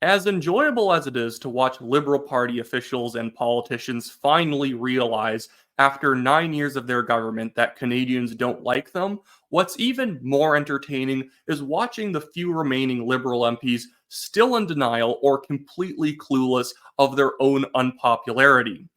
As enjoyable as it is to watch Liberal Party officials and politicians finally realize after 9 years of their government that Canadians don't like them, what's even more entertaining is watching the few remaining Liberal MPs still in denial or completely clueless of their own unpopularity.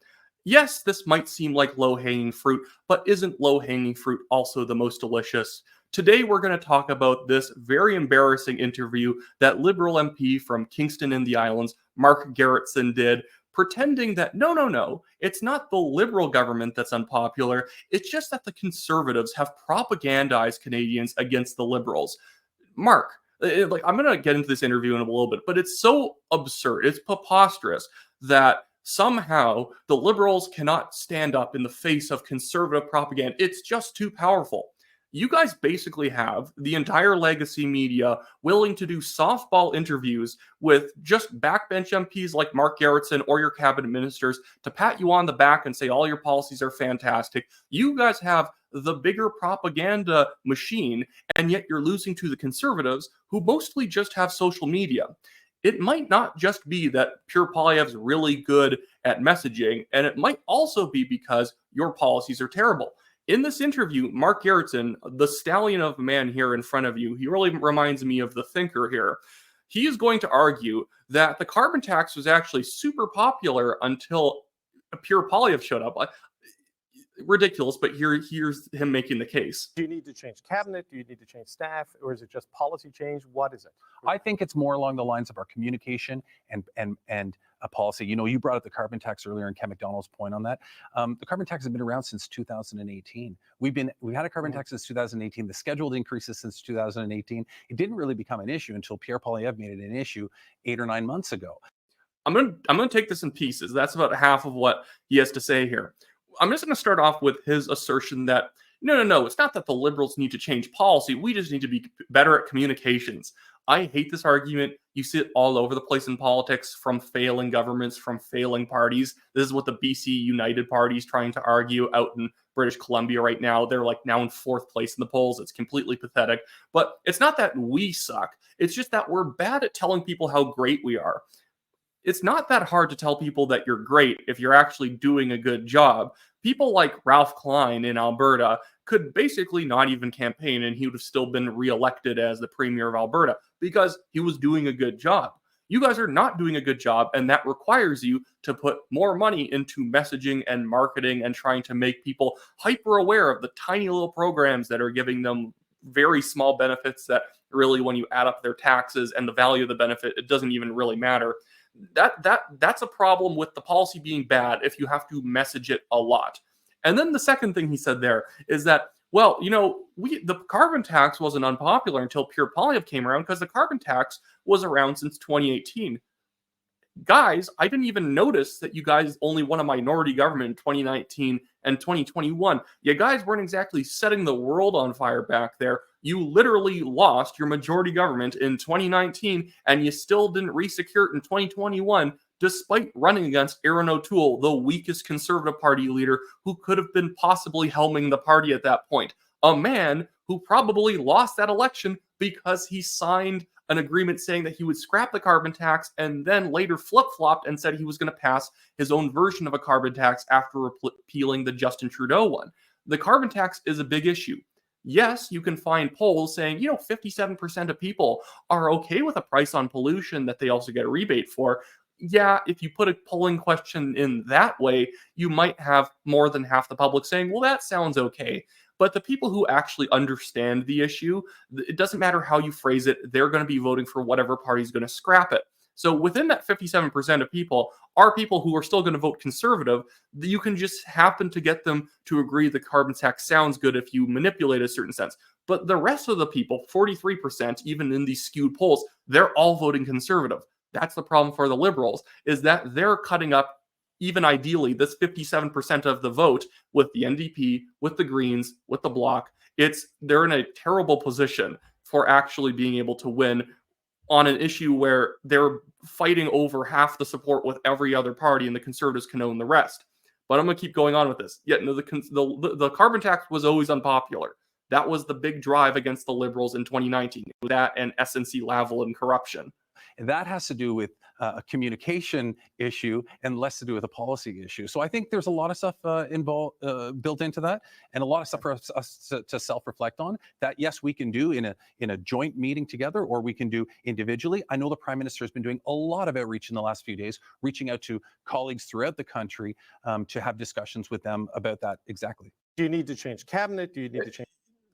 Yes, this might seem like low hanging fruit, but isn't low hanging fruit also the most delicious? Today, we're going to talk about this very embarrassing interview that Liberal MP from Kingston in the Islands, Mark Gerretsen, did, pretending that no, it's not the Liberal government that's unpopular, it's just that the Conservatives have propagandized Canadians against the Liberals. Mark, I'm going to get into this interview in a little bit, but it's so absurd, it's preposterous that somehow the Liberals cannot stand up in the face of conservative propaganda. It's just too powerful. You guys basically have the entire legacy media willing to do softball interviews with just backbench MPs like Mark Gerretsen or your cabinet ministers to pat you on the back and say all your policies are fantastic. You guys have the bigger propaganda machine, and yet you're losing to the Conservatives, who mostly just have social media. It might not just be that Pure Poilievre's really good at messaging, and it might also be because your policies are terrible. In this interview, Mark Gerretsen, the stallion of a man here in front of you, he really reminds me of the thinker here. He is going to argue that the carbon tax was actually super popular until Pure Poilievre showed up. Ridiculous, but here's him making the case. Do you need to change cabinet? Do you need to change staff? Or is it just policy change? What is it? I think it's more along the lines of our communication and a policy. You know, you brought up the carbon tax earlier, and Ken McDonald's point on that. The carbon tax has been around since 2018. We've had a carbon tax since 2018. The scheduled increases since 2018. It didn't really become an issue until Pierre Poilievre made it an issue 8 or 9 months ago. I'm gonna take this in pieces. That's about half of what he has to say here. I'm just going to start off with his assertion that no, it's not that the Liberals need to change policy. We just need to be better at communications. I hate this argument. You see it all over the place in politics, from failing governments, from failing parties. This is what the BC United Party is trying to argue out in British Columbia right now. They're like now in 4th place in the polls. It's completely pathetic. But it's not that we suck. It's just that we're bad at telling people how great we are. It's not that hard to tell people that you're great if you're actually doing a good job. People like Ralph Klein in Alberta could basically not even campaign, and he would have still been reelected as the premier of Alberta because he was doing a good job. You guys are not doing a good job, and that requires you to put more money into messaging and marketing and trying to make people hyper aware of the tiny little programs that are giving them very small benefits that really, when you add up their taxes and the value of the benefit, it doesn't even really matter. That's a problem with the policy being bad if you have to message it a lot. And then the second thing he said there is that, well, the carbon tax wasn't unpopular until Pure Poilievre came around because the carbon tax was around since 2018. Guys, I didn't even notice that you guys only won a minority government in 2019 and 2021. You guys weren't exactly setting the world on fire back there. You literally lost your majority government in 2019, and you still didn't resecure it in 2021, despite running against Aaron O'Toole, the weakest Conservative Party leader who could have been possibly helming the party at that point. A man who probably lost that election because he signed an agreement saying that he would scrap the carbon tax and then later flip-flopped and said he was going to pass his own version of a carbon tax after repealing the Justin Trudeau one. The carbon tax is a big issue. Yes, you can find polls saying, 57% of people are okay with a price on pollution that they also get a rebate for. Yeah, if you put a polling question in that way, you might have more than half the public saying, well, that sounds okay. But the people who actually understand the issue, it doesn't matter how you phrase it, they're going to be voting for whatever party is going to scrap it. So within that 57% of people are people who are still going to vote conservative. You can just happen to get them to agree the carbon tax sounds good if you manipulate a certain sense. But the rest of the people, 43%, even in these skewed polls, they're all voting conservative. That's the problem for the Liberals, is that they're cutting up, even ideally, this 57% of the vote with the NDP, with the Greens, with the Bloc. They're in a terrible position for actually being able to win on an issue where they're fighting over half the support with every other party, and the Conservatives can own the rest. But I'm going to keep going on with this. Yeah, no, the carbon tax was always unpopular. That was the big drive against the Liberals in 2019. That and SNC Lavalin corruption. That has to do with a communication issue and less to do with a policy issue. So I think there's a lot of stuff involved built into that, and a lot of stuff for us to self-reflect on that. Yes, we can do in a joint meeting together, or we can do individually. I know the Prime Minister has been doing a lot of outreach in the last few days, reaching out to colleagues throughout the country to have discussions with them about that exactly. Do you need to change cabinet? Do you need to change?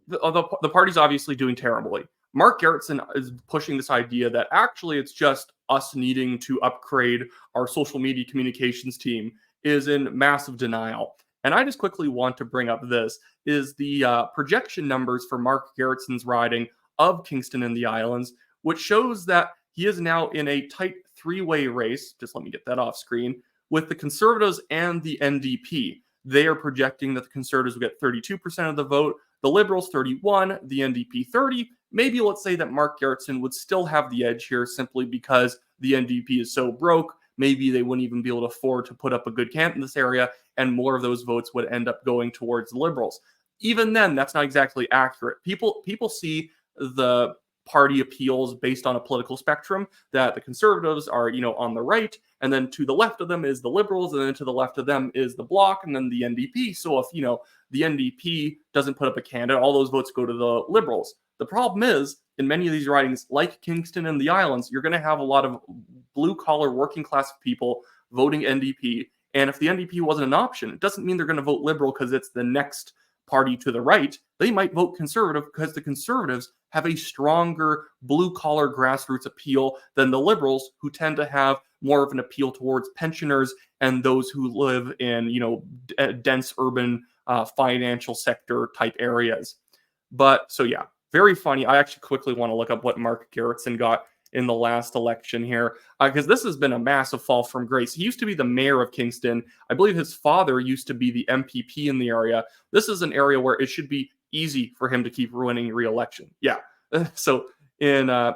The party's obviously doing terribly. Mark Gerretsen is pushing this idea that actually it's just us needing to upgrade our social media communications team is in massive denial. And I just quickly want to bring up this, is the projection numbers for Mark Gerretsen's riding of Kingston and the Islands, which shows that he is now in a tight three-way race, just let me get that off screen, with the Conservatives and the NDP. They are projecting that the Conservatives will get 32% of the vote, the Liberals 31%, the NDP 30%. Maybe let's say that Mark Gerretsen would still have the edge here simply because the NDP is so broke. Maybe they wouldn't even be able to afford to put up a good candidate in this area, and more of those votes would end up going towards the Liberals. Even then, that's not exactly accurate. People see the party appeals based on a political spectrum, that the Conservatives are, on the right, and then to the left of them is the Liberals, and then to the left of them is the Bloc, and then the NDP. So if, the NDP doesn't put up a candidate, all those votes go to the Liberals. The problem is, in many of these ridings, like Kingston and the Islands, you're going to have a lot of blue-collar working class people voting NDP. And if the NDP wasn't an option, it doesn't mean they're going to vote Liberal because it's the next party to the right. They might vote Conservative because the Conservatives have a stronger blue-collar grassroots appeal than the Liberals, who tend to have more of an appeal towards pensioners and those who live in, dense urban financial sector type areas. But so, yeah, very funny. I actually quickly want to look up what Mark Gerretsen got in the last election here, because this has been a massive fall from grace. He used to be the mayor of Kingston. I believe his father used to be the MPP in the area. This is an area where it should be easy for him to keep winning re-election. Yeah. So in I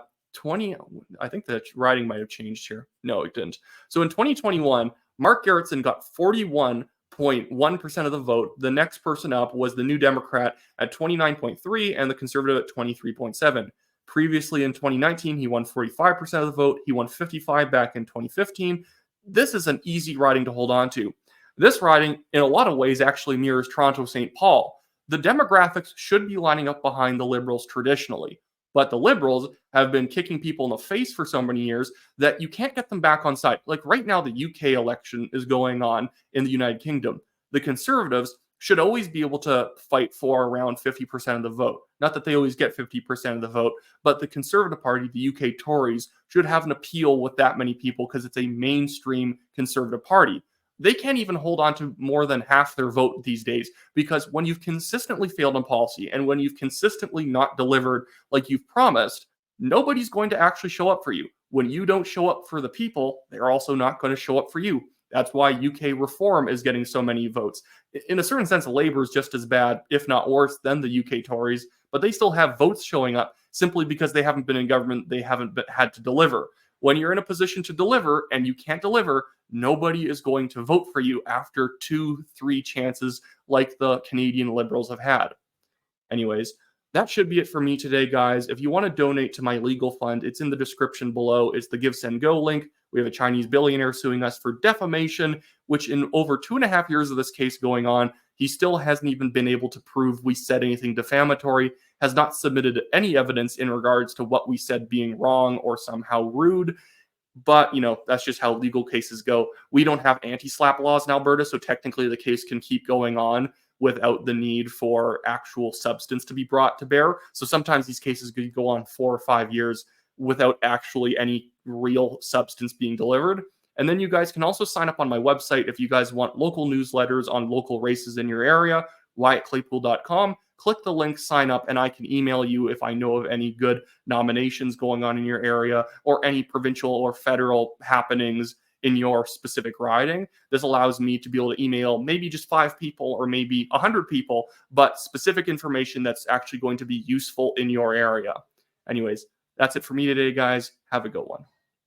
think the writing might have changed here. No, it didn't. So in 2021, Mark Gerretsen got 41.1% of the vote. The next person up was the New Democrat at 29.3% and the Conservative at 23.7%. Previously in 2019, he won 45% of the vote. He won 55% back in 2015. This is an easy riding to hold on to. This riding, in a lot of ways, actually mirrors Toronto-St. Paul. The demographics should be lining up behind the Liberals traditionally, but the Liberals have been kicking people in the face for so many years that you can't get them back on side. Like right now, the UK election is going on in the United Kingdom. The Conservatives should always be able to fight for around 50% of the vote. Not that they always get 50% of the vote, but the Conservative Party, the UK Tories, should have an appeal with that many people because it's a mainstream Conservative Party. They can't even hold on to more than half their vote these days, because when you've consistently failed on policy and when you've consistently not delivered like you've promised, nobody's going to actually show up for you. When you don't show up for the people, they're also not going to show up for you. That's why UK Reform is getting so many votes. In a certain sense, Labour is just as bad, if not worse, than the UK Tories, but they still have votes showing up simply because they haven't been in government, they haven't had to deliver. When you're in a position to deliver and you can't deliver, nobody is going to vote for you after 2-3 chances like the Canadian Liberals have had. Anyways, that should be it for me today, guys. If you want to donate to my legal fund, it's in the description below. It's the Give, Send, Go link. We have a Chinese billionaire suing us for defamation, which in over 2.5 years of this case going on, he still hasn't even been able to prove we said anything defamatory, has not submitted any evidence in regards to what we said being wrong or somehow rude. But, that's just how legal cases go. We don't have anti-slap laws in Alberta, so technically the case can keep going on without the need for actual substance to be brought to bear. So sometimes these cases could go on 4 or 5 years without actually any real substance being delivered. And then you guys can also sign up on my website if you guys want local newsletters on local races in your area, WyattClaypool.com. Click the link, sign up, and I can email you if I know of any good nominations going on in your area or any provincial or federal happenings in your specific riding. This allows me to be able to email maybe just 5 people or maybe 100 people, but specific information that's actually going to be useful in your area. Anyways, that's it for me today, guys. Have a good one.